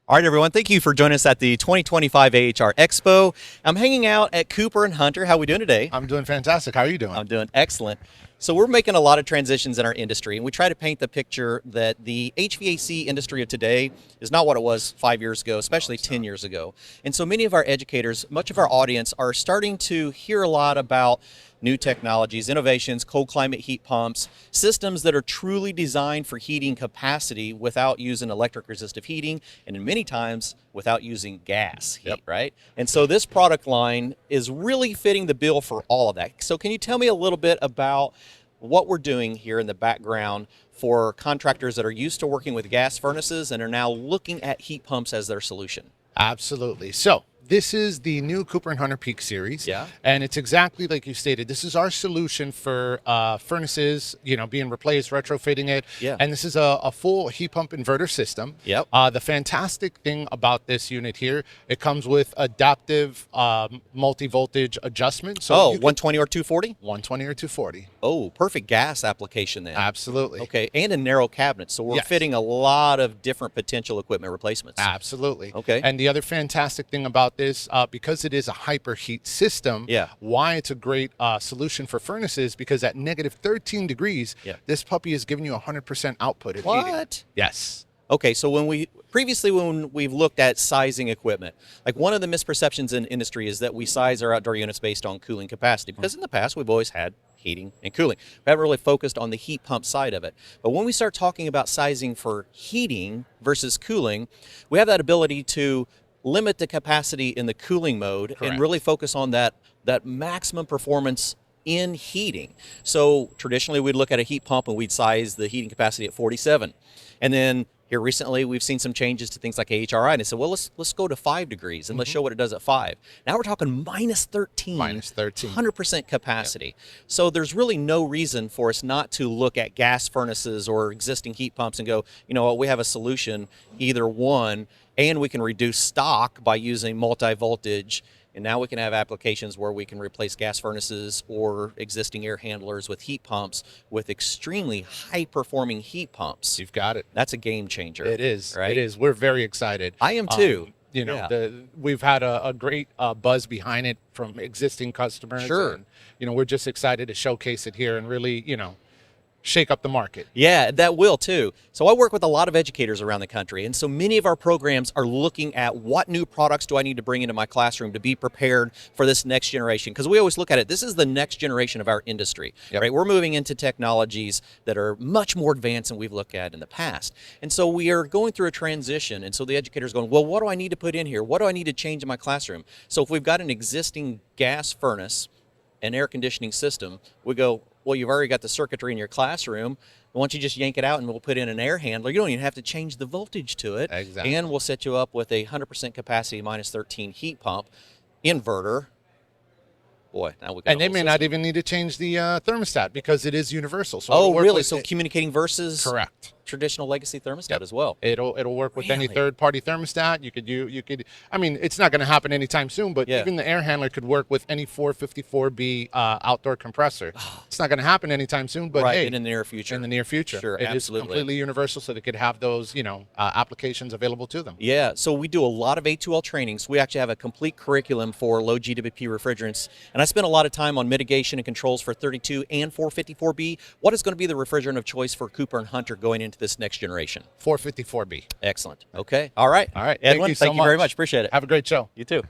All right, everyone. Thank you for joining us at the 2025 AHR Expo. I'm hanging out at Cooper and Hunter. How are we doing today? I'm doing fantastic. How are you doing? I'm doing excellent. So we're making a lot of transitions in our industry, and we try to paint the picture that the HVAC industry of today is not what it was 5 years ago, especially 10 years ago. And so many of our educators, much of our audience, are starting to hear a lot about new technologies, innovations, cold climate heat pumps, systems that are truly designed for heating capacity without using electric resistive heating, and in many times without using gas heat, right? And so this product line is really fitting the bill for all of that. So can you tell me a little bit about what we're doing here in the background for contractors that are used to working with gas furnaces and are now looking at heat pumps as their solution? Absolutely. So this is the new Cooper Hunter PEAQ Series. Yeah. And it's exactly like you stated. This is our solution for furnaces, being replaced, retrofitting it. Yeah. And this is a full heat pump inverter system. Yep. The fantastic thing about this unit here, it comes with adaptive multi-voltage adjustment. So 120 or 240? 120 or 240. Oh, perfect gas application then. Absolutely. Okay, and a narrow cabinet. So we're Yes. fitting a lot of different potential equipment replacements. Absolutely. Okay. And the other fantastic thing about this, because it is a hyperheat system, Yeah. why it's a great solution for furnaces, because at negative 13 degrees, Yeah. this puppy is giving you 100% output of heating. What? Yes. Okay, so when we've looked at sizing equipment, like one of the misperceptions in industry is that we size our outdoor units based on cooling capacity, because in the past we've always had heating and cooling. We haven't really focused on the heat pump side of it. But when we start talking about sizing for heating versus cooling, we have that ability to limit the capacity in the cooling mode and really focus on that maximum performance in heating. So traditionally we'd look at a heat pump and we'd size the heating capacity at 47. And then here recently we've seen some changes to things like AHRI, and they said, well, let's go to 5 degrees and let's show what it does at 5. Now we're talking minus 13. Minus 13. 100% capacity. So there's really no reason for us not to look at gas furnaces or existing heat pumps and go, you know what, we have a solution, either one, and we can reduce stock by using multi-voltage. And now we can have applications where we can replace gas furnaces or existing air handlers with heat pumps with extremely high-performing heat pumps. You've got it. That's a game changer. It is. Right? It is. We're very excited. I am too. We've had a great buzz behind it from existing customers. Sure. And, we're just excited to showcase it here and really, shake up the market. Yeah, that will too. So I work with a lot of educators around the country, and so many of our programs are looking at what new products do I need to bring into my classroom to be prepared for this next generation, because we always look at it, this is the next generation of our industry, right? We're moving into technologies that are much more advanced than we've looked at in the past. And so we are going through a transition, and so the educator's going, well, what do I need to put in here? What do I need to change in my classroom? So if we've got an existing gas furnace and air conditioning system, we go, well, you've already got the circuitry in your classroom. Why don't you just yank it out and we'll put in an air handler? You don't even have to change the voltage to it. Exactly. And we'll set you up with a 100% capacity minus 13 heat pump inverter. Boy, now we got. And they may not even need to change the thermostat because it is universal. So oh, really? So communicating versus correct traditional legacy thermostat as well. It'll work with any third-party thermostat. You could. I mean, it's not going to happen anytime soon, but even the air handler could work with any 454B outdoor compressor. It's not going to happen anytime soon, but hey, in the near future. In the near future, sure, it absolutely. is completely universal, so they could have those applications available to them. Yeah. So we do a lot of A2L trainings. We actually have a complete curriculum for low GWP refrigerants, and I spent a lot of time on mitigation and controls for 32 and 454B. What is going to be the refrigerant of choice for Cooper and Hunter going into this next generation? 454B. Excellent. Okay. All right. All right. Edwin, Thank you very much. Appreciate it. Have a great show. You too.